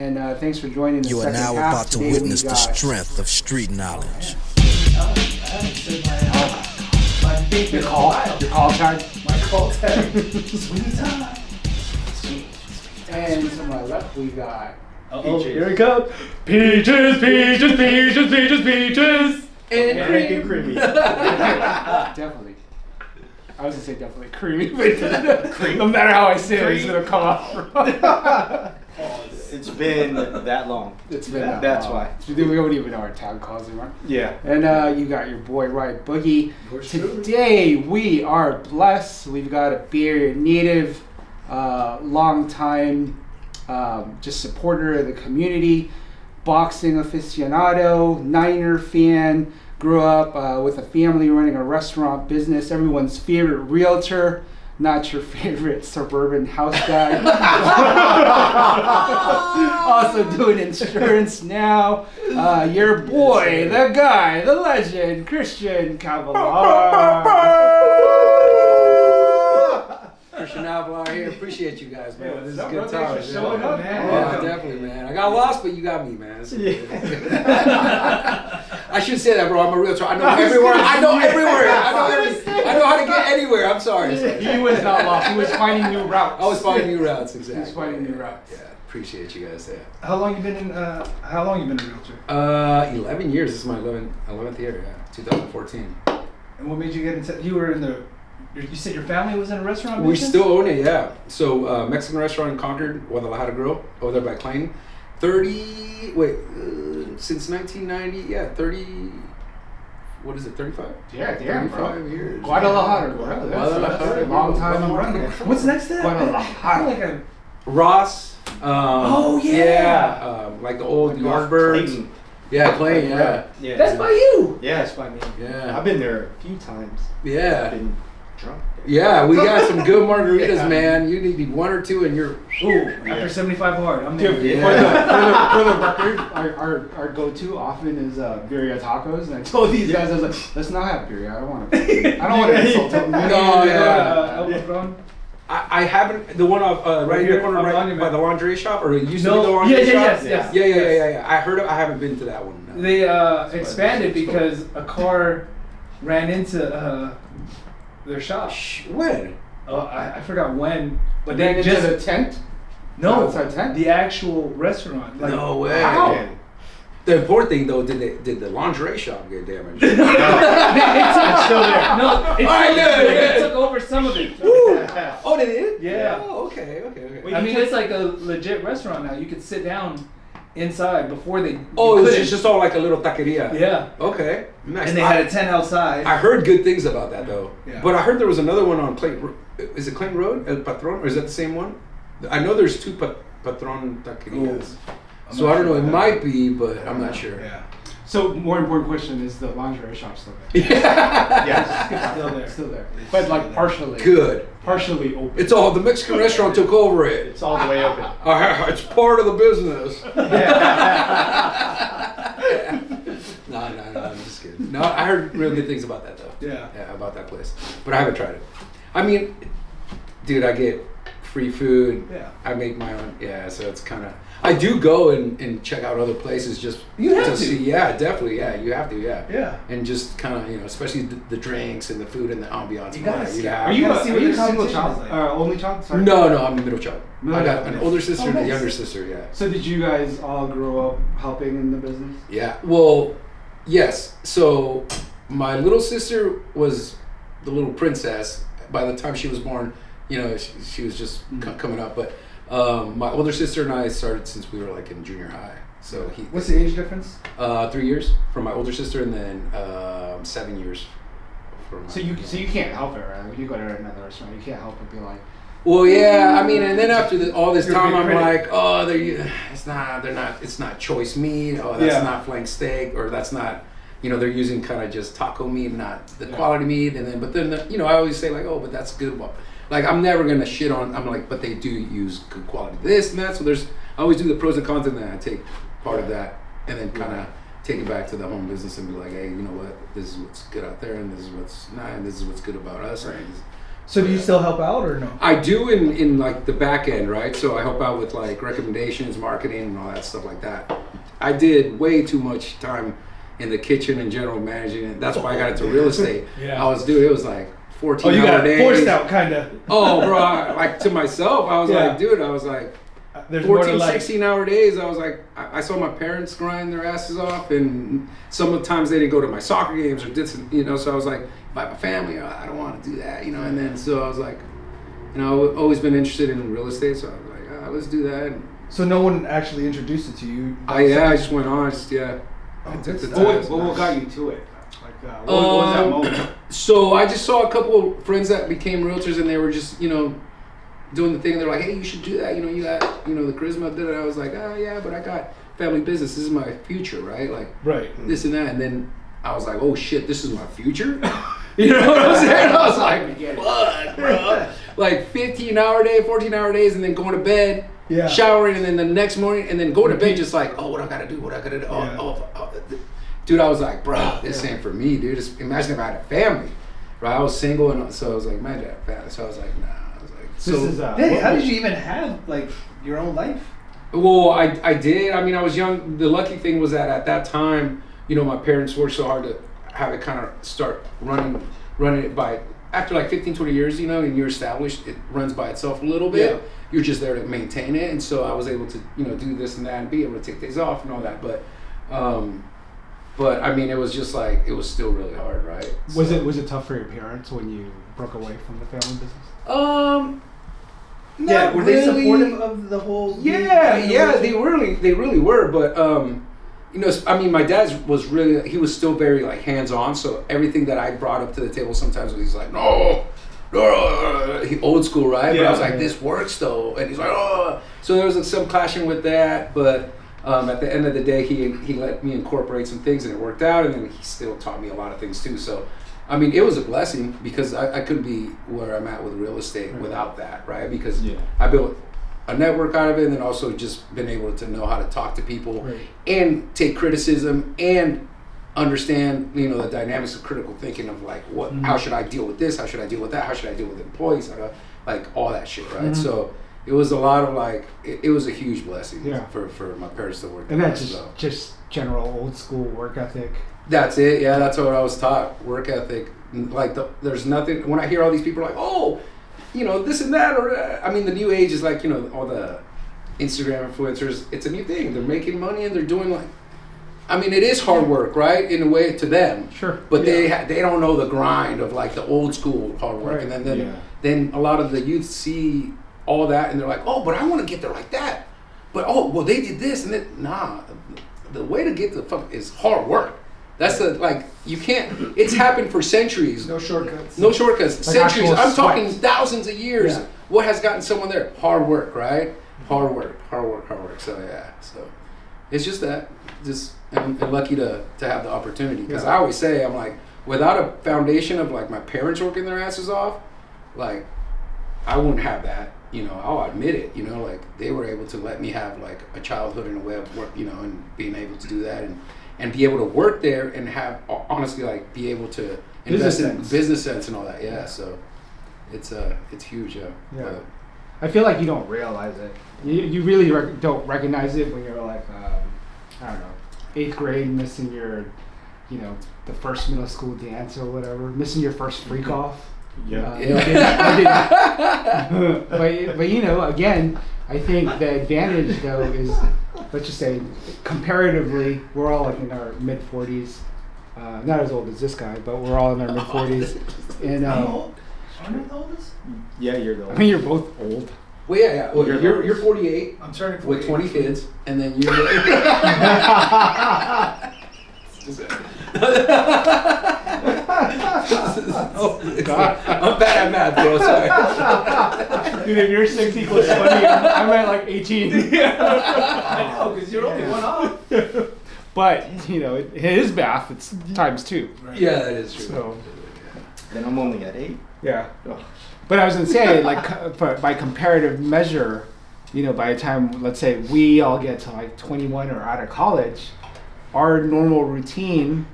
And thanks for joining the You are second now half. about to Today witness we the got strength of street knowledge. Your call time. My call tag. Sweet time. And to my left we got Oh, here it comes. Peaches, peaches, peaches, peaches, peaches. and American cream. creamy. Definitely. I was gonna say definitely creamy, but no matter how I say it, it's gonna come out. It's been that long. It's been That's why. We don't even know our town calls anymore. Yeah. And you got your boy Right Boogie. Today we are blessed. We've got a Beer Native, long time, just supporter of the community, boxing aficionado, Niner fan. Grew up with a family running a restaurant business. Everyone's favorite realtor. Not your favorite Suburban House Guy. Also doing insurance now. Your boy, the guy, the legend, Khristian Avelar. Khristian Avelar here. Appreciate you guys, man. Yeah, This is what's up, good brother? time. Thanks for showing up, man. Yeah, Welcome. definitely, man. I got lost, but you got me, man. I should say that, bro. I'm a realtor. I know everywhere. I know everywhere. I know how to get anywhere. I'm sorry. He was not lost. He was finding new routes. I was finding new routes, He exactly. was finding new routes. Yeah, appreciate you guys. Yeah. How long you been a realtor? 11 years. This is my 11th year. Yeah, 2014. And what made you get into? You were in the. You said your family was in a restaurant We business? still own it, yeah. So Mexican restaurant in Concord, Guadalajara Grill, over there by Klein. Since 1990, yeah, 30. What is it? 35? Yeah, damn, 35 bro. years. Guadalajara, bro. That's a long time running. What's next to that? Guadalajara. Like a, Ross. Oh, yeah. Yeah, like the old Yardbirds. Clayton. Yeah, Clay. Yeah. Yeah. that's by you. Yeah, it's by me. Yeah. I've been there a few times. I've Yeah. been drunk. Yeah, we got some good margaritas, man. You need one or two, and you're. Ooh, after 75 hard, I'm there. Dude, Yeah. for the record, our go-to often is birria tacos, and I told these guys, I was like, let's not have birria. I don't want to insult them. No, yeah. El Patron. I haven't the one off right in here the corner, on right Monument. by the laundry shop, or it used to No. be the laundry shop. Yes. Yeah. I heard it. I haven't been to that one. No. They expanded because a car ran into their shop. When? I forgot when, but Ran they into just the tent. no outside tent? the actual restaurant. Like, No way. How? Man. The important thing though, did the lingerie shop get damaged? it's still there. No, it's I still there. know, yeah. They took over some of it. Oh, they did? Yeah. Oh, okay. Wait, I mean, it's like a legit restaurant now. You could sit down inside before they. Oh, you it was couldn't. just all like a little taqueria. Yeah. Okay. Nice. And they had a tent outside. I heard good things about that though. Yeah. But I heard there was another one on Clayton. Is it Clayton Road, El Patron, or is that the same one? I know there's two Patron taquerias. I'm So not I don't know. sure It about might be, but I'm not sure. Yeah. So, more important question is the lingerie shop still there? Yes. Still there. Still there, but like partially. Good. Partially open. It's all the Mexican restaurant took over it. It's all the way open. It's part of the business. No, I'm just kidding. No, I heard real good things about that though. Yeah. Yeah, about that place, but I haven't tried it. I mean, dude, I get free food. Yeah. I make my own. Yeah, so it's kind of. I do go and check out other places just You have to. see. Yeah, definitely. Yeah, you have to. Yeah. Yeah. And just kind of especially the drinks and the food and the ambiance. You gotta Yeah, see- yeah. Are you gotta see what a the single competition child? is like. Only child? Sorry. No, I'm the middle child. Middle I got child. an older sister Oh, and a nice. younger sister. Yeah. So did you guys all grow up helping in the business? Yeah. Well, yes. So my little sister was the little princess. By the time she was born, she was just coming up. But my older sister and I started since we were like in junior high. So What's the age difference? 3 years from my older sister, and then 7 years from. So you can't help it, right? When you go to another restaurant, you can't help but be like, Well, yeah, I mean, and then after all this You're a time, big I'm critic. like, oh, it's not choice meat, oh, that's Yeah. not flank steak, or that's not, they're using kind of just taco meat, not the Yeah. quality meat, but then, I always say like, oh, but that's good. Well, like, I'm never gonna shit on, I'm like, but they do use good quality this and that, so I always do the pros and cons, and then I take part of that, and then kind of take it back to the home business and be like, hey, you know what, this is what's good out there, and this is what's not, and this is what's good about us. Right. And So do you still help out or no? I do in like the back end, right? So I help out with like recommendations, marketing, and all that stuff like that. I did way too much time in the kitchen and general managing it. That's why I got into real estate. Yeah. It was like 14 you hour got days. forced out, kind of. Oh, bro, like to myself, I was Yeah. like, dude, I was like, There's more to 14, life. 16 hour days. I was like, I saw my parents grind their asses off, and sometimes they didn't go to my soccer games or did some, so I was like, if I have a family, I don't want to do that, and then so I was like, I've always been interested in real estate, so I was like, let's do that. And So no one actually introduced it to you? I just went on, I took the time. What got you to it? Like, what was that moment? So I just saw a couple of friends that became realtors, and they were just, doing the thing. They're like, hey, you should do that. You got, the charisma. Did it. I was like, oh yeah, but I got family business. This is my future, right? Like, right. This and that. And then I was like, oh shit, this is my future. You know what I'm saying? I was like, fuck, bro. Like 15-hour day, 14-hour days, and then going to bed, showering, and then the next morning, and then going to bed just like, oh, what I gotta do, do. Dude, I was like, bro, this ain't for me, dude. Just imagine if I had a family, right? I was single, and so I was like, imagine I had a family. So I was like, nah. I was like, Hey, how did you even have like your own life? Well, I did. I mean, I was young. The lucky thing was that at that time, my parents worked so hard to have it kind of start running it by, after like 15, 20 years, and you're established, it runs by itself a little bit. Yeah. You're just there to maintain it. And so I was able to, do this and that and be able to take days off and all that. But I mean, it was just like, it was still really hard, right? Was it tough for your parents when you broke away from the family business? Were really. they supportive of the whole? Yeah, they really were. But I mean, my dad he was still very like hands on. So everything that I brought up to the table sometimes he's like, no, he old school, right? Yeah, but I was like, this works though, and he's like, oh. So there was like, some clashing with that, but. At the end of the day, he let me incorporate some things, and it worked out. And then he still taught me a lot of things too. So, I mean, it was a blessing because I couldn't be where I'm at with real estate without that, right? Because I built a network out of it, and then also just been able to know how to talk to people and take criticism and understand, the dynamics of critical thinking of like how should I deal with this? How should I deal with that? How should I deal with employees? Like all that shit, right? Mm-hmm. So. It was a lot of like, it was a huge blessing for my parents to work. And that's just general old school work ethic. That's it. Yeah, that's what I was taught. Work ethic. Like there's nothing. When I hear all these people like, oh, this and that, or I mean, the new age is like, all the Instagram influencers. It's a new thing. They're making money and they're doing like, I mean, it is hard work, right? In a way to them. Sure. But they don't know the grind of like the old school hard work, and then a lot of the youth see all that and they're like, oh, but I want to get there like that, but they did this and then the way to get the fuck is hard work. That's you can't. It's happened for centuries. No shortcuts. Like centuries. I'm talking sweat. Thousands of years. Yeah. What has gotten someone there? Hard work, right? Hard work. So so it's just that. I'm lucky to have the opportunity, because I always say, I'm like, without a foundation of like my parents working their asses off, like I wouldn't have that. I'll admit it, like they were able to let me have like a childhood in a way of work, and being able to do that and be able to work there and have, honestly, like be able to invest in business sense and all that. Yeah. So it's huge. Yeah. I feel like you don't realize it. You really don't recognize it when you're like, I don't know, 8th grade, missing your, the first middle school dance or whatever, missing your first freak off. Yeah. I didn't. But again, I think the advantage though is, let's just say, comparatively, we're all like in our mid 40s. Not as old as this guy, but we're all in our mid 40s. And aren't you the oldest? Yeah, you're the oldest. I mean, you're both old. Well, yeah. Well, you're 48. I'm turning 48 with 20 kids, and then you're. Oh God! I'm bad at math, bro. Sorry. Dude, if you're 6 equals 20, I'm at like 18. I know, because you're only one off. But it is math. It's times 2. Right? Yeah, that is true. So, then I'm only at 8. Yeah. Oh. But I was gonna say, like, by comparative measure, by the time, let's say, we all get to like 21 or out of college, our normal routine,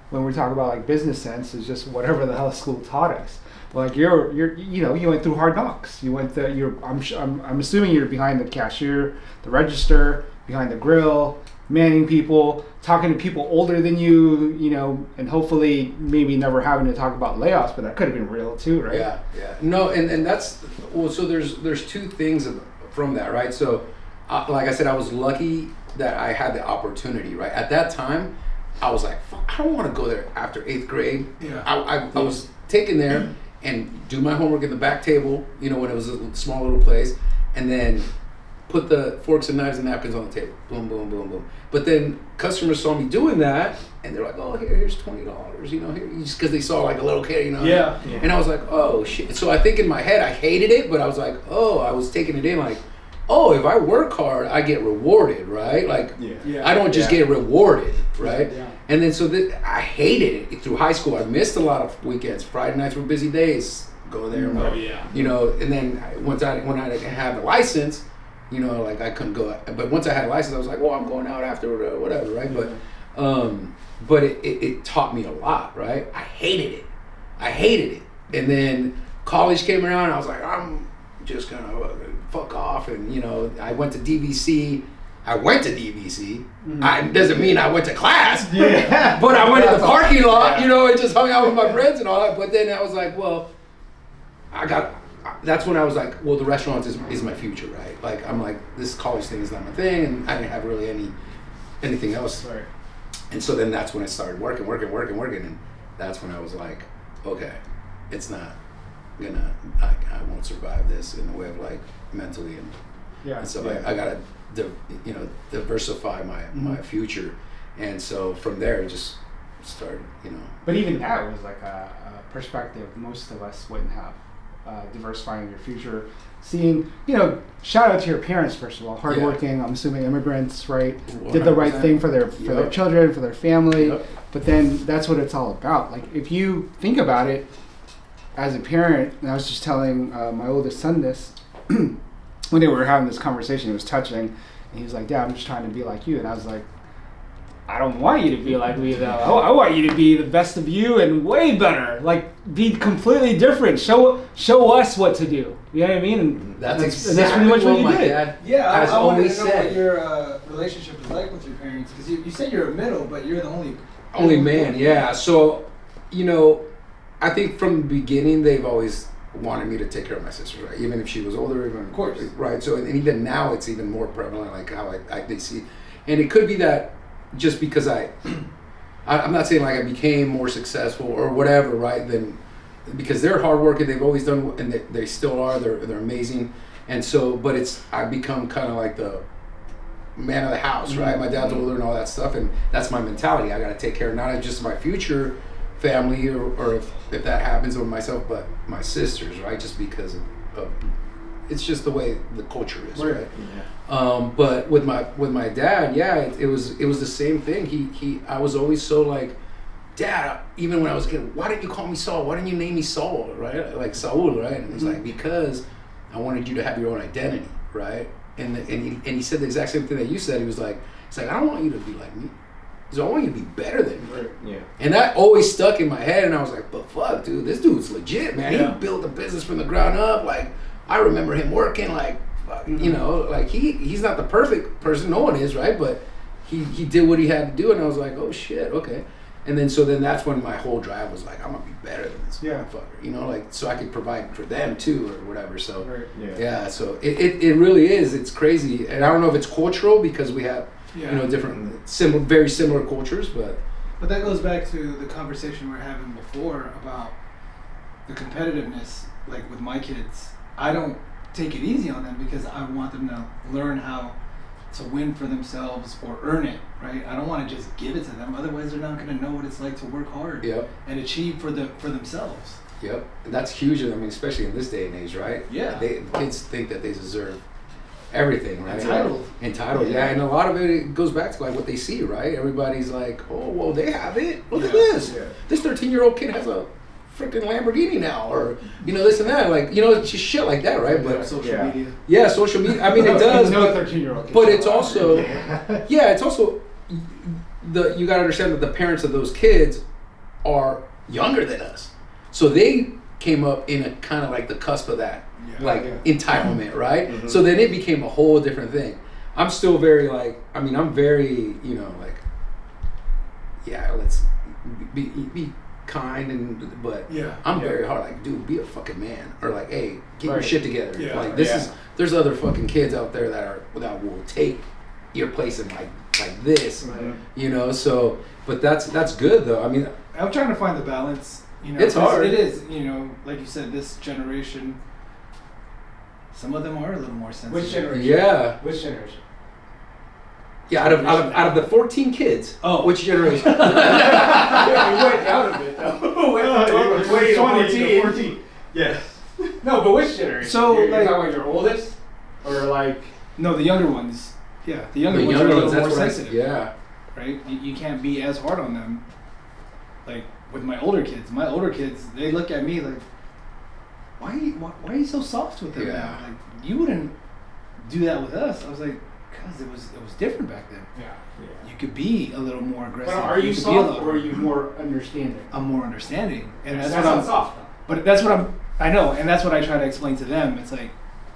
when we're talking about like business sense, is just whatever the hell school taught us. Like you're you went through hard knocks. You went I'm assuming you're behind the cashier, the register, behind the grill, manning people, talking to people older than you, and hopefully maybe never having to talk about layoffs, but that could have been real too, right? Yeah. No, and that's so there's two things from that, right? So like I said, I was lucky that I had the opportunity, right? At that time, I was like, fuck, I don't want to go there after 8th grade. Yeah. I was taken there and do my homework in the back table, when it was a small little place, and then put the forks and knives and napkins on the table. Boom, boom, boom, boom. But then customers saw me doing that, and they're like, "Oh, here's $20." Here, just because they saw like a little kid, Yeah. And I was like, "Oh shit!" So I think in my head I hated it, but I was like, "Oh," I was taking it in like, "Oh, if I work hard, I get rewarded, right? Like, I don't just get rewarded, right?" Yeah. And then I hated it through high school. I missed a lot of weekends. Friday nights were busy days. Go there, and then when I had a license. Like I couldn't go, but once I had a license, I was like, well, I'm going out after whatever, right? But it taught me a lot, right? I hated it. And then college came around, and I was like, I'm just gonna fuck off. And I went to DVC. It doesn't mean I went to class, but I went to the parking lot, and just hung out with my friends and all that. But then I was like, well, that's when I was like, well, the restaurant is my future, right? Like, I'm like, this college thing is not my thing, and I didn't have really anything else. Right. And so then that's when I started working, and that's when I was like, okay, it's not gonna, I won't survive this in the way of like mentally, and so I gotta, diversify my future, and so from there, it just started, But even that was like a perspective most of us wouldn't have. Diversifying your future, seeing, shout out to your parents first of all, hardworking. I'm assuming immigrants, right? 100%. Did the right thing for their children, for their family. Yep. But then that's what it's all about. Like if you think about it, as a parent, and I was just telling my oldest son this when they were having this conversation. It was touching, and he was like, "Dad, I'm just trying to be like you," and I was like, I don't want you to be like me though. I want you to be the best of you and way better. Like be completely different. Show us what to do. You know what I mean? And that's pretty much what you did. Yeah, I wanted to know what your relationship is like with your parents, because you said you're a middle, but you're the only man. Yeah. So, I think from the beginning they've always wanted me to take care of my sister, right? Even if she was older, of course, right? So, and even now it's even more prevalent, like how they see, and it could be that. Just because I'm not saying like I became more successful or whatever, right? Then because they're hardworking, they've always done, and they still are. They're amazing, and so. But I've become kind of like the man of the house, right? My dad's older and all that stuff, and that's my mentality. I got to take care of not just my future family or if that happens with myself, but my sisters, right? Just because of it's just the way the culture is, right? Yeah. But with my dad, it was the same thing. I was always so like, Dad, even when I was a kid, why didn't you call me Saul? Why didn't you name me Saul, right? Like Saul, right? And he's like, because I wanted you to have your own identity, right? And he said the exact same thing that you said. He was like, I don't want you to be like me. He's like, I want you to be better than me. Right. Yeah. And that always stuck in my head, and I was like, but fuck, dude, this dude's legit, man. Yeah. He built a business from the ground up. Like, I remember him working, like, like he's not the perfect person. No one is, right? But he did what he had to do, and I was like, oh shit, okay. And then that's when my whole drive was like, I'm gonna be better than this motherfucker, like so I could provide for them too or whatever. So so it really is. It's crazy, and I don't know if it's cultural because we have different very similar cultures, but that goes back to the conversation we were having before about the competitiveness. Like with my kids, I don't take it easy on them because I want them to learn how to win for themselves or earn it, right? I don't want to just give it to them. Otherwise, they're not going to know what it's like to work hard and achieve for themselves. Yep, and that's huge. I mean, especially in this day and age, right? Yeah. Kids think that they deserve everything, right? Entitled. Yeah, and a lot of it goes back to like what they see, right? Everybody's like, oh, well, they have it. Look at this. Yeah. This 13-year-old kid has a freaking Lamborghini now, or this and that, like it's just shit like that, right? But social media. Yeah, social media. I mean, it does. No 13-year-old. But it's also, it's also you got to understand that the parents of those kids are younger than us, so they came up in a kind of like the cusp of that, entitlement, right? Mm-hmm. So then it became a whole different thing. I'm still very like, I mean, I'm very, you know, like, yeah, let's be kind but I'm very hard, like, dude, be a fucking man, or like, hey, get your shit together. Like this is, there's other fucking kids out there that will take your place in like this, you know. So, but that's good though. I mean, I'm trying to find the balance. You know, it's hard. It is, you know, like you said, this generation. Some of them are a little more sensitive. Which generation? Yeah. Which generation? Yeah, out of the 14 kids. Oh, which generation? Yeah, we went out of it though. Wait, 14. Yes. No, but which generation? So, you're like- talking about your oldest, or like? No, the younger ones. Yeah, the younger The ones younger are a ones, little more that's sensitive. yeah. Right? You can't be as hard on them. Like with my older kids, they look at me like, why are you so soft with them Yeah. now? Like you wouldn't do that with us. I was like, because it was different back then. Yeah. You could be a little more aggressive. But are you could be a soft little- or are you more understanding? I'm more understanding, and that's not what I'm soft though. But that's what I know, and that's what I try to explain to them. It's like,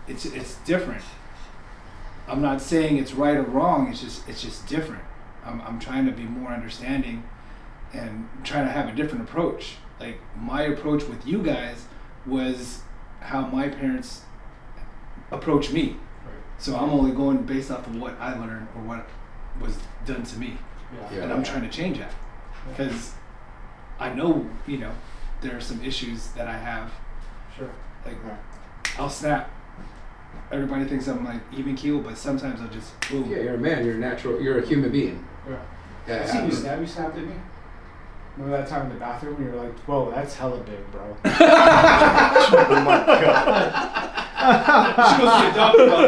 it's different. I'm not saying it's right or wrong. It's just different. I'm trying to be more understanding, and trying to have a different approach. Like my approach with you guys was how my parents approached me. Right. So I'm only going based off of what I learned or what was done to me, Yeah. and I'm trying to change that because I know, you know, there are some issues that I have. Sure. Like, I'll snap. Everybody thinks I'm like even keel, but sometimes I'll just boom. Yeah, you're a man. You're natural. You're a human being. Yeah. Yeah. I seen you snap. You snapped at me. Remember that time in the bathroom when you were like, "Whoa, that's hella big, bro." Oh my god. She supposed to be a doctor about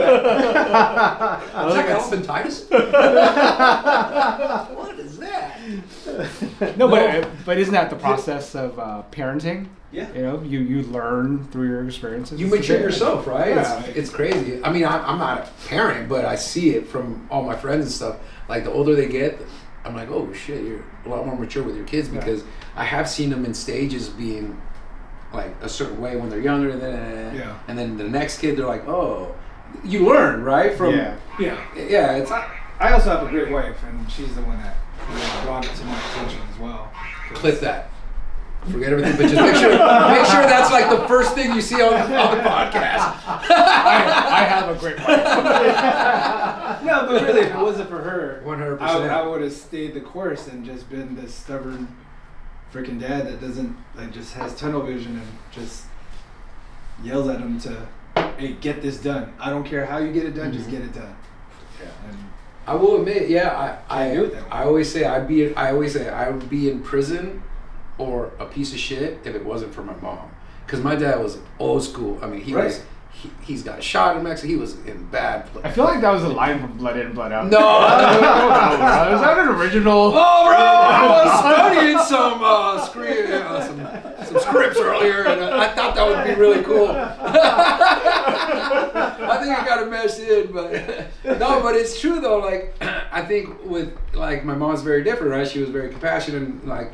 that. Is that elephantitis? What is that? No, but isn't that the process of parenting? Yeah. You know, you learn through your experiences. You mature yourself, right? Yeah. It's crazy. I mean, I'm not a parent, but I see it from all my friends and stuff. Like, the older they get, I'm like, oh shit, you're a lot more mature with your kids, because I have seen them in stages being like a certain way when they're younger, and then the next kid, they're like, oh, you learn, right? From Yeah. It's I also have a great wife, and she's the one that brought it to my attention as well. clip that. Forget everything, but just make sure that's like the first thing you see on the podcast. I have a great wife. No, but really, if it wasn't for her, 100%. I would have stayed the course and just been this stubborn freaking dad that doesn't, like, just has tunnel vision and just yells at him to, hey, get this done. I don't care how you get it done, just get it done. Yeah. And I will admit, I do it that way. I always say I would be in prison or a piece of shit if it wasn't for my mom. Because my dad was old school. I mean, he's got shot in Mexico. He was in bad place. I feel like that was a line from Blood In, Blood Out. No. Is that an original? Oh, bro! I was studying some scripts earlier, and I thought that would be really cool. I think I got it meshed in, but no, but it's true though. Like, I think with, like, my mom's very different, right? She was very compassionate and, like,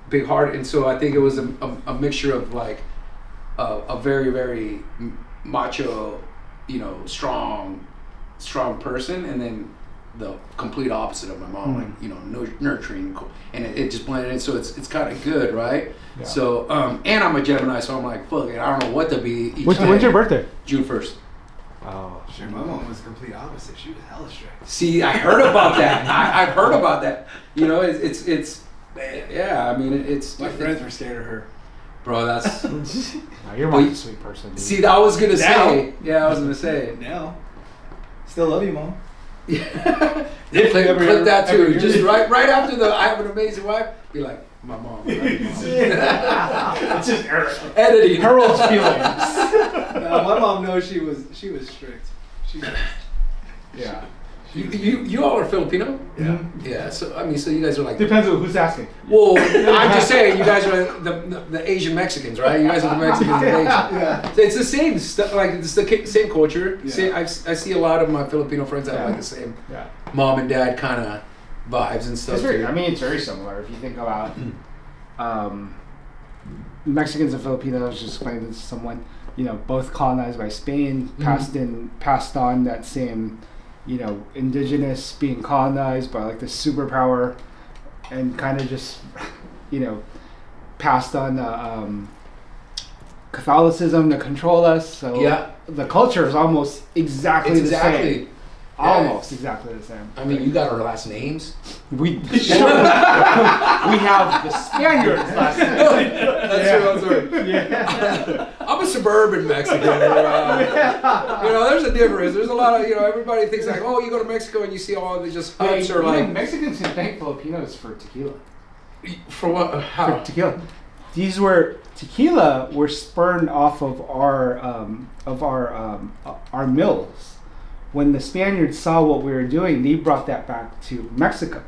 big heart, and so I think it was a mixture of, like, a very, very macho, you know, strong person, and then the complete opposite of my mom, like, you know, nurturing, and it just blended in. So it's kind of good, right? Yeah. So and I'm a Gemini, so I'm like, fuck it, I don't know what to be. When's your birthday? June 1st. Oh, sure, my mom was the complete opposite. She was hella strict. See, I heard about that. I've heard about that. You know, it's yeah. I mean, it's My friends were scared of her. Bro, that's. no, you're a sweet person, dude. See, I was gonna say. Yeah, I was gonna say. Now, still love you, Mom. Yeah. Click that too. Just right after the I have an amazing wife, be like, my mom. It's just editing. Harold's feelings. No, my mom knows she was strict. Yeah. You all are Filipino? Yeah. Yeah. So I mean, so you guys are like. Depends on who's asking. Well, I'm just saying, you guys are the Asian Mexicans, right? You guys are the Mexicans and Asians. Yeah. So it's the same stuff. Like, it's the same culture. Yeah. I see a lot of my Filipino friends that have like the same mom and dad kind of vibes and stuff. It's very, I mean, it's very similar if you think about Mexicans and Filipinos, I was just explaining this to someone, both colonized by Spain, passed on that same, indigenous being colonized by like the superpower, and kind of just, passed on Catholicism to control us. So the culture is almost exactly the same. Almost exactly the same. I mean, you got our last names. We have the Spaniards last name. That's true. Yeah. I'm a suburban Mexican. There's a difference. There's a lot of everybody thinks like, oh, you go to Mexico and you see all the just huts or like Mexicans can thank Filipinos for tequila. For what? How? For tequila. Tequila were spurned off of our mills. When the Spaniards saw what we were doing, they brought that back to Mexico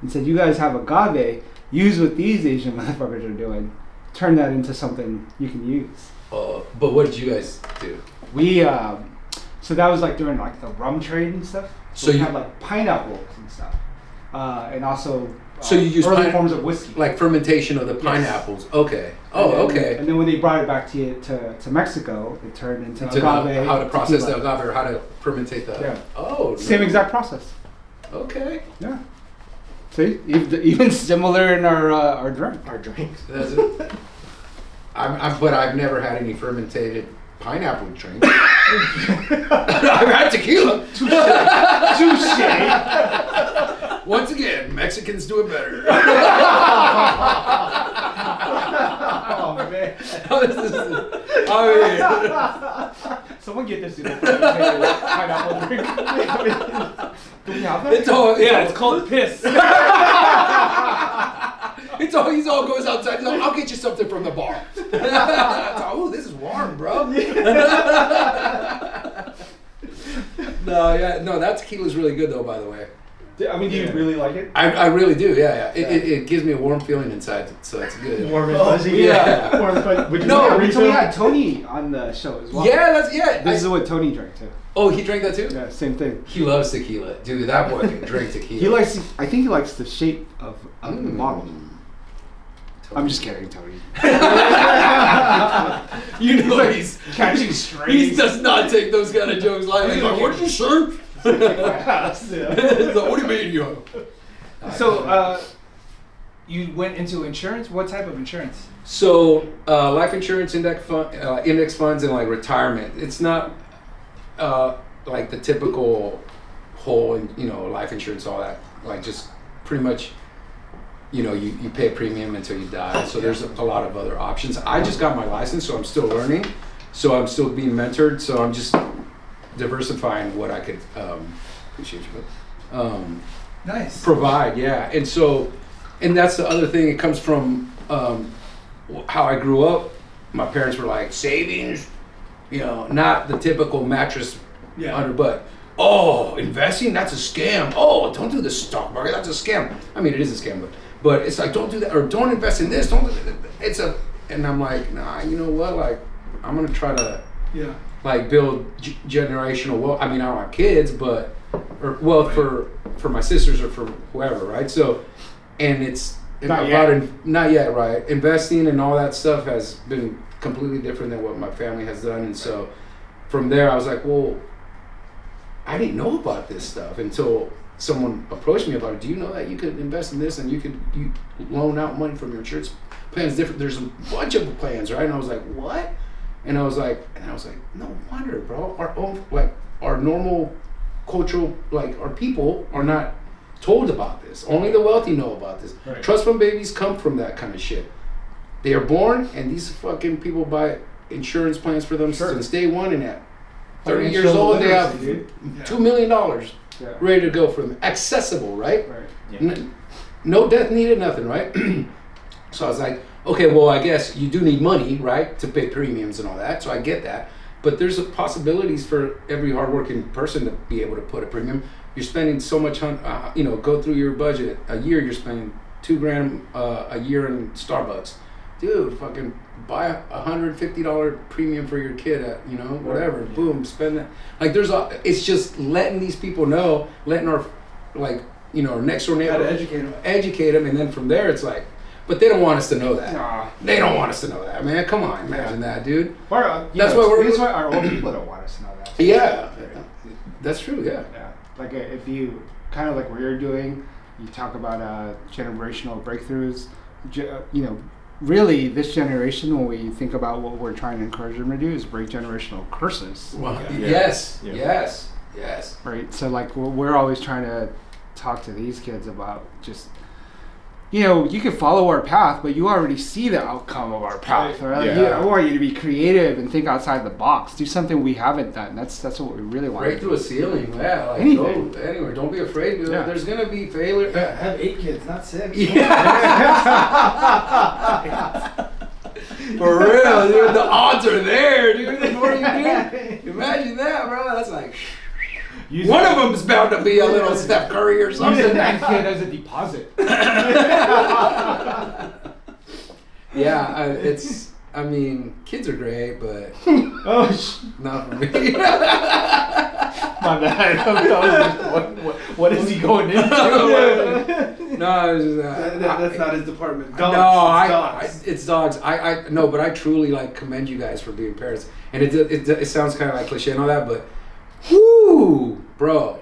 and said, you guys have agave, use what these Asian motherfuckers are doing, turn that into something you can use. But what did you guys do? We, so that was like during like the rum trade and stuff. So we had like pineapples and stuff. And also so you use early forms of whiskey. Like fermentation of the pineapples. Yes. Okay. Okay. And then when they brought it back to Mexico, it turned into agave. How to process the agave or how to fermentate the... Yeah. Oh. Same exact process. Okay. Yeah. See? Even similar in our drink. Our drinks. That's it. But I've never had any fermented pineapple drink. I've had tequila. Touche. Once again, Mexicans do it better. Oh man! Someone get this dude a pineapple drink. Do we have that? It's called piss. He all goes outside. He's like, I'll get you something from the bar. Oh, this is warm, bro. No, that tequila's really good though. By the way. I mean, do you really like it? I really do. Yeah. It gives me a warm feeling inside, so that's good. Warm and fuzzy. Yeah. Warm and fuzzy. We had Tony on the show as well. Yeah, This is what Tony drank too. Oh, he drank that too? Yeah, same thing. He loves tequila, dude. That boy can drink tequila. I think he likes the shape of the bottle. I'm just kidding, Tony. He's catching strays. He does not take those kind of jokes lightly. He's like, what did you say? What do you mean, yo? So, you went into insurance? What type of insurance? So, life insurance, index funds, and like retirement. It's not like the typical whole, life insurance, all that. Like just pretty much, you pay a premium until you die. So there's a lot of other options. I just got my license, so I'm still learning. So I'm still being mentored. So I'm just diversifying what I could appreciate you, nice provide. Yeah. And that's the other thing. It comes from how I grew up. My parents were like, savings, not the typical mattress under butt. Oh, investing, that's a scam. Oh, don't do the stock market, that's a scam. I mean, it is a scam, but it's like, don't do that, or don't invest in this, and I'm like, nah, you know what, like, I'm gonna try to like build generational wealth. I mean, I don't have kids, but wealth for my sisters or for whoever, right? So, and it's not yet, right? Investing and all that stuff has been completely different than what my family has done, and so from there, I was like, well, I didn't know about this stuff until someone approached me about it. Do you know that you could invest in this and you loan out money from your insurance plans? Different. There's a bunch of plans, right? And I was like, what? And I was like, no wonder, bro. Our normal cultural, our people are not told about this. Only the wealthy know about this. Right. Trust fund babies come from that kind of shit. They are born, and these fucking people buy insurance plans for them since day one, and at 30 years old, they have $2 million ready to go for them. Accessible, right? Yeah. No death needed, nothing, right? So I was like, okay, well, I guess you do need money, right, to pay premiums and all that. So I get that. But there's possibilities for every hardworking person to be able to put a premium. You're spending so much, go through your budget. A year, you're spending $2,000 a year in Starbucks. Dude, fucking buy $150 premium for your kid at, whatever. Yeah. Boom, spend that. Like, it's just letting these people know, letting our next door neighbor educate them. And then from there, it's like, But they don't want us to know that. Nah. They don't want us to know that, man. Come on, imagine that, dude. That's why our old people don't want us to know that. Yeah. That's true, yeah. Yeah. Like if you kind of like what you're doing, you talk about generational breakthroughs. You know, really, this generation, when we think about what we're trying to encourage them to do, is break generational curses. Well, yes. Right. So like we're always trying to talk to these kids about just, you know, you can follow our path, but you already see the outcome of our path, right? Yeah. I want you to be creative and think outside the box. Do something we haven't done. That's what we really want. Break through a ceiling, yeah. Like Anything. Go anywhere. Don't be afraid. Yeah. There's gonna be failure. Yeah, have 8 kids, not 6. For real, dude. The odds are there, dude. The more you do, imagine that, bro. That's like. One of them is bound to be a little Steph Curry or something. Use that kid as a deposit. Yeah, I mean, kids are great, but not for me. My bad. What is he going into? No, it's just, That's not his department. It's dogs. No, but I truly like commend you guys for being parents. And it sounds kind of like cliche and all that, but whoo, bro.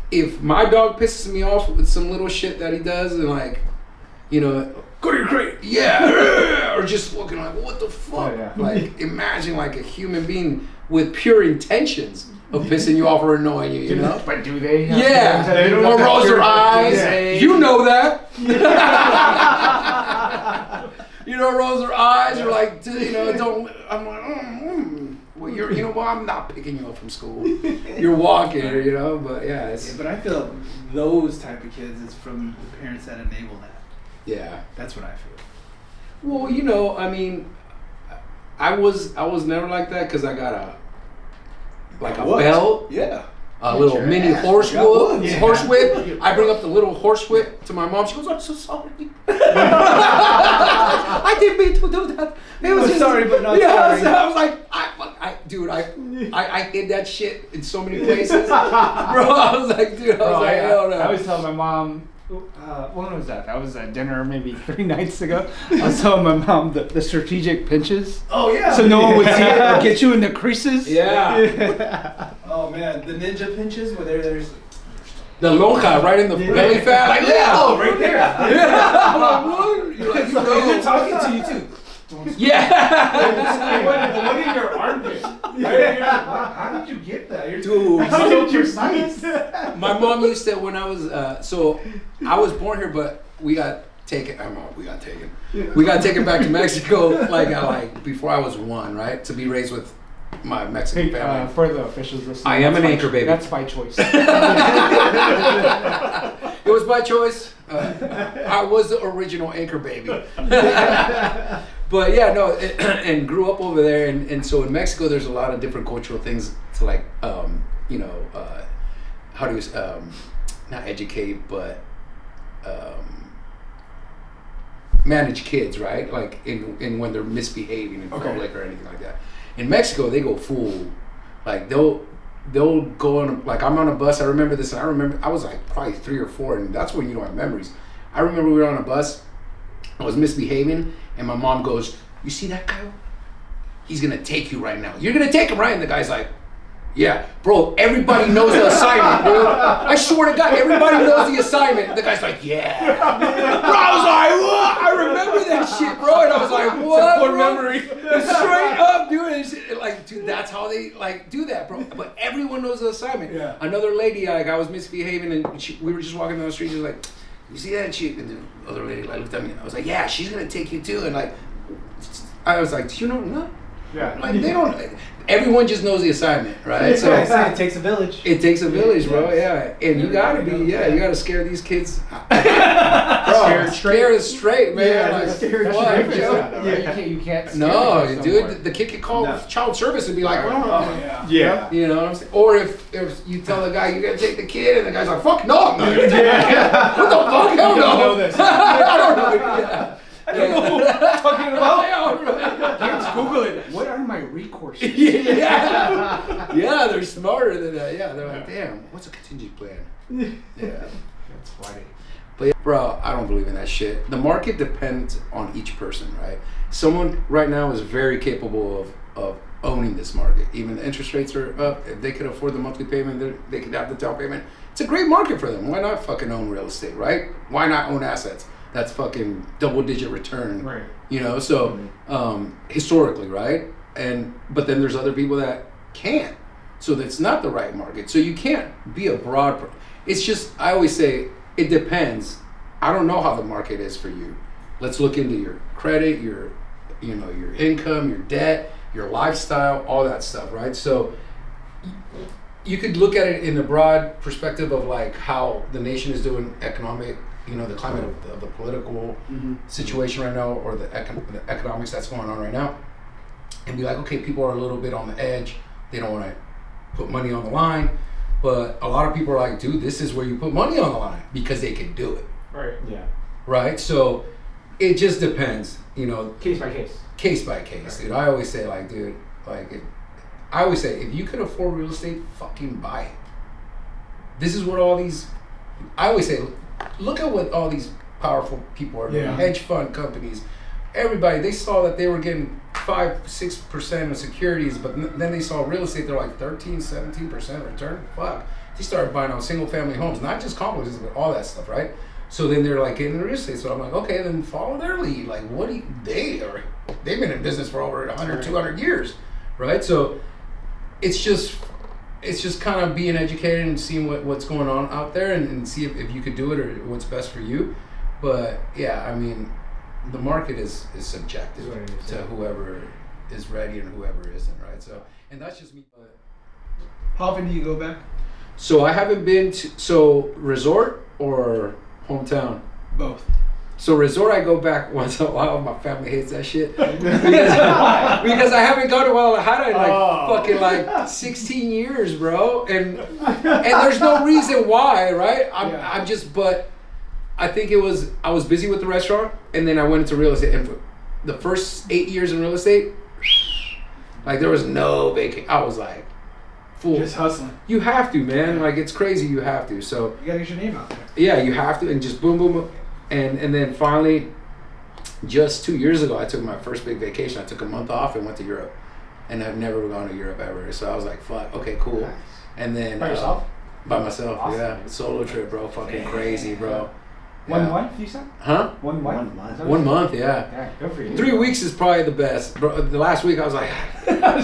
If my dog pisses me off with some little shit that he does, and like, you know, go to your crate, yeah, or just looking like, what the fuck? Oh, yeah. Like, imagine like a human being with pure intentions of pissing you off or annoying you, you know? But do they? Yeah, They don't or have rolls pure their eyes. intentions. You know that. You know, rolls their eyes, or like, you know, don't. I'm like, well, you know what? I'm not picking you up from school. You're walking, you know. But yeah, it's But I feel those type of kids is from the parents that enable that. yeah. That's what I feel. Well, you know, I mean, I was never like that because I got a belt. Yeah. A little mini horse whip. I bring up the little horse whip to my mom. She goes, "I'm so sorry. I didn't mean to do that. It was just, sorry, but not yeah, sorry." So I was like, I hid that shit in so many places, bro. I was like, dude, I always tell my mom. When was that? That was at dinner maybe 3 nights ago. I was telling my mom the strategic pinches. Oh yeah. So no one would see it or get you in the creases. Yeah. Oh man, the ninja pinches where there's The lonja right in the belly fat. Like, oh, right there. Yeah. I'm like, what? You're like, They're talking to you too. Yeah. Look at your armpit. How did you get that? Dude. How did you size? My mom used to, when I was, so I was born here, but we got taken. We got taken back to Mexico, like before I was 1, right? To be raised with my Mexican family. For the officials listening, I am an anchor baby. That's by choice. It was by choice. I was the original anchor baby. But yeah, no, and grew up over there, and so in Mexico, there's a lot of different cultural things to like, you know, how do you, not educate, but manage kids, right? Like in when they're misbehaving in public or anything like that. In Mexico, they go full, like they'll go on, like I'm on a bus. I remember this, and I was like probably 3 or 4, and that's when you don't have memories. I remember we were on a bus. I was misbehaving, and my mom goes, "You see that guy? He's gonna take you right now. You're gonna take him, right?" And the guy's like, "Yeah, bro. Everybody knows the assignment, dude. I swear to God, everybody knows the assignment." The guy's like, "Yeah." Bro, I was like, "What?" I remember that shit, bro. And I was like, "What?" Poor bro? memory. Straight up, dude. And like, dude, that's how they like do that, bro. But everyone knows the assignment. Yeah. Another lady, like, I was misbehaving, and we were just walking down the street. She was like, "You see that chick?" And the other lady like looked at me, and I was like, "Yeah, she's gonna take you too." And like, I was like, "Do you know?" No. Yeah. Like they don't. Everyone just knows the assignment, right? So it takes a village. it takes a village, bro. Yeah, and you gotta be. Yeah, you gotta scare these kids. Bro, scare straight, man. Yeah, like, scared what, straight. Joe? You can't. Scare No, kids dude. somewhere. The kid could call child service and be like, yeah. Yeah. you know what I'm saying? Or if you tell the guy you're gonna take the kid, and the guy's like, "Fuck no, I'm not gonna take the kid." What the fuck? Hell no. don't know this. I don't know. Yeah. I don't know what you're talking about. Yeah. Let's Google it. What are my recourses? Yeah, they're smarter than that. Yeah, they're like, damn, what's a contingency plan? Yeah. That's funny. But yeah, bro, I don't believe in that shit. The market depends on each person, right? Someone right now is very capable of owning this market. Even the interest rates are up. If they could afford the monthly payment, they could have the down payment. It's a great market for them. Why not fucking own real estate, right? Why not own assets? That's fucking double-digit return, Right. you know? So historically, right? But then there's other people that can't. So that's not the right market. So you can't be a broad. It's just, I always say, it depends. I don't know how the market is for you. Let's look into your credit, your income, your debt, your lifestyle, all that stuff, right? So you could look at it in a broad perspective of like how the nation is doing economic, the climate of the political situation right now, or the economics that's going on right now, and be like, okay, people are a little bit on the edge. They don't want to put money on the line. But a lot of people are like, dude, this is where you put money on the line because they can do it. Right. Yeah. Right? So it just depends, Case by case. Case by case. Dude, I always say, like, dude, I always say, if you can afford real estate, fucking buy it. This is what I always say, look at what all these powerful people are doing. Hedge fund companies, everybody, they saw that they were getting 5-6% of securities, but then they saw real estate, they're like 13-17% return. Fuck. They started buying on single family homes, not just complexes, but all that stuff, right? So then they're like getting into real estate. So I'm like, okay, then follow their lead. Like, they've been in business for over 100, 200 years, right? So it's just kind of being educated and seeing what's going on out there and see if you could do it or what's best for you. But yeah, I mean, the market is subjective to whoever is ready and whoever isn't, right? So, and that's just me. But How often do you go back? so I haven't been to resort or hometown. Both. So resort, I go back once in a while. My family hates that shit because I haven't gone to Guadalajara in fucking 16 years, bro. And there's no reason why, right? I'm just, but I think I was busy with the restaurant, and then I went into real estate. And for the first 8 years in real estate, like there was no vacation. I was like, full. Just hustling. You have to, man. Like it's crazy. You have to. So you gotta get your name out there. yeah, you have to, and just boom, boom, boom. And then finally, just 2 years ago, I took my first big vacation. I took a month off and went to Europe, and I've never gone to Europe ever. So I was like, fuck, okay, cool. Nice. And then By yourself? By myself, Awesome. yeah, solo trip, bro, fucking crazy, bro. 1 month, you said? Huh? 1 month. 1 month. Is that 1 what month, you yeah. said? Yeah, good for you. 3 weeks is probably the best, bro. The last week I was like,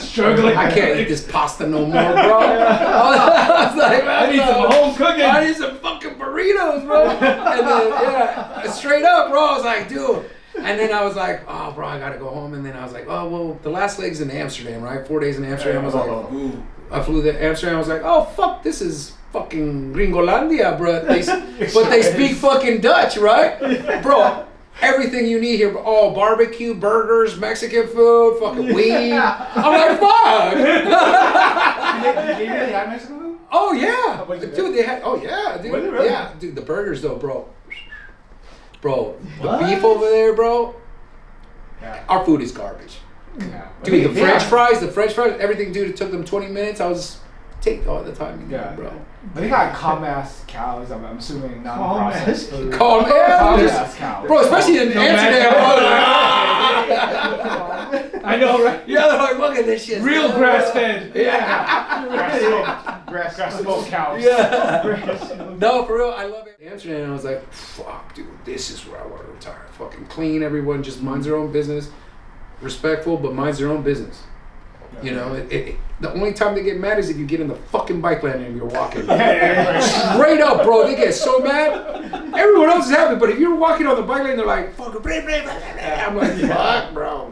Struggling. I can't eat this pasta no more, bro. I was like, I need some home cooking. I need some fucking burritos, bro. And then, straight up, bro, I was like, dude. And then I was like, oh, bro, I gotta go home. And then I was like, oh, well, the last leg's in Amsterdam, right? 4 days in Amsterdam. I was like, Ooh. I flew to Amsterdam. I was like, oh, fuck, this is fucking Gringolandia, bro. But they speak fucking Dutch, right? Bro, everything you need here. Oh, barbecue, burgers, Mexican food, fucking weed. I'm like, fuck. Did you really have Mexican food? Oh, yeah. Was it Dude, they had, oh, yeah, dude. Was it really? Yeah, dude, the burgers, though, bro. Bro, the beef over there, bro. Yeah. Our food is garbage. Yeah. Dude, the French fries, everything, dude, it took them 20 minutes. I was take all the time you need, Yeah, bro. But they got calm ass cows. I'm assuming non-processed food. Calm Calm ass. ass cows. Bro, especially in Amsterdam, bro. I know, right? Yeah, they're like, look at this shit. Real grass fed. Yeah. Grass-fed cows. Yeah. No, for real, I love it. Amsterdam, and I was like, fuck, dude, this is where I want to retire. Fucking clean, everyone just minds their own business. Respectful, but minds their own business. You know, the only time they get mad is if you get in the fucking bike lane and you're walking. Straight up, bro, they get so mad. Everyone else is happy, but if you're walking on the bike lane, they're like, fuck, blah, blah, blah, blah. I'm like, fuck, bro.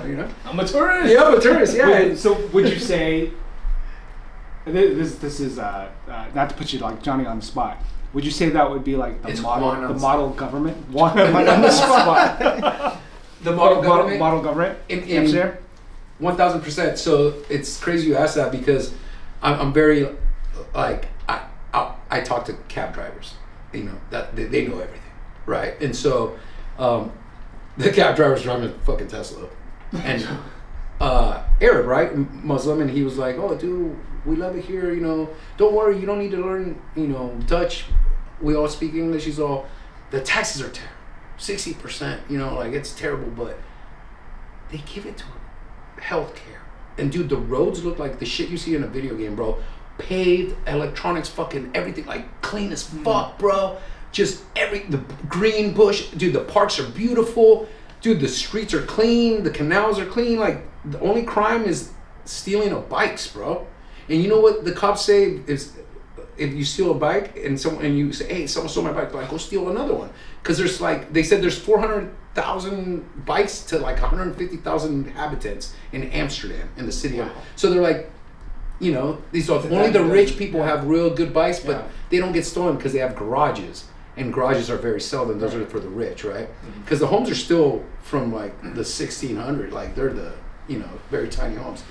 You know? I'm a tourist. Yeah, I'm a tourist, yeah. Wait, so would you say this is not to put you like Johnny on the spot? Would you say that would be like the It's model one on model government? One on the spot. The model government? Model government In Amsterdam? 1,000%. So it's crazy you ask that because I'm very like I talk to cab drivers, you know, that they know everything, right? And so the cab driver's driving a fucking Tesla, and Arab, right, Muslim, and he was like, oh, dude, we love it here, you know. Don't worry, you don't need to learn, you know, Dutch. We all speak English. He's all, the taxes are terrible, 60%. You know, like it's terrible, but they give it to healthcare. And dude, the roads look like the shit you see in a video game, bro. Paved, electronics, fucking everything, like clean as fuck, bro. Just the green bush, dude. The parks are beautiful, dude. The streets are clean, the canals are clean. Like the only crime is stealing of bikes, bro. And you know what the cops say is, if you steal a bike and you say, hey, someone stole my bike, they're like, go steal another one. Because there's like, they said there's 400,000 bikes to like 150,000 inhabitants in Amsterdam, in the city. Wow. So they're like, you know, only the rich people have real good bikes, but they don't get stolen because they have garages. And garages are very seldom. Those are for the rich, right? Because the homes are still from like the 1600, like they're the, you know, very tiny homes.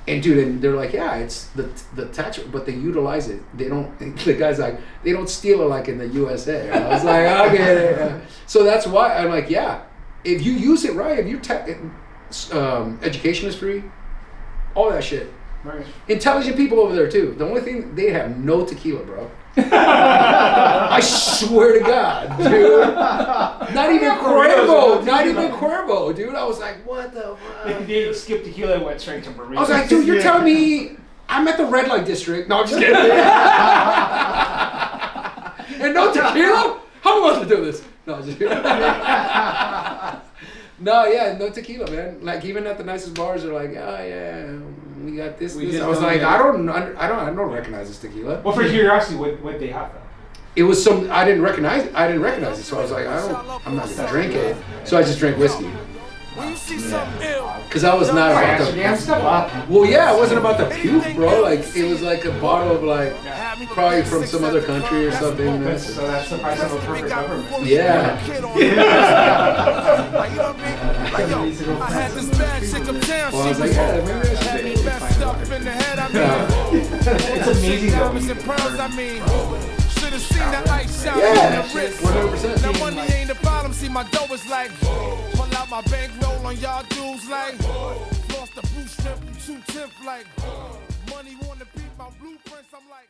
And dude, and they're like, yeah, it's the tax, but they utilize it. They don't. The guy's like, they don't steal it like in the USA. And I was like, I get it. So that's why I'm like, yeah, if you use it right, if your education is free, all that shit. Right. Intelligent people over there too. The only thing, they have no tequila, bro. I swear to God, dude. Not even Cuervo. Not even Cuervo, dude. I was like, what the fuck? They skipped tequila and went straight to burritos. I was like, dude, you're telling me I'm at the red light district. No, I'm just kidding. And no tequila? How am I supposed to do this? No, I'm just kidding. No, yeah, no tequila, man. Like even at the nicest bars, they're like, oh yeah, we got this. I was like, I don't recognize this tequila. Well, for curiosity, what they have though? It was some I didn't recognize it, so I was like, I'm not gonna drink it. So I just drank whiskey. Because I was not about the. Well, yeah, it wasn't about the puke, bro. Like it was like a bottle of like probably from some other country or something. You know? So that's the price of a perfect government. Yeah. Well, I was like, yeah, maybe I should do it. It's amazing though. Yeah, 100%. Now money ain't the problem. See my dough is like pull out my bankroll on y'all dudes like lost the blue strip 2/10 like money wanna beat my blueprints. I'm like.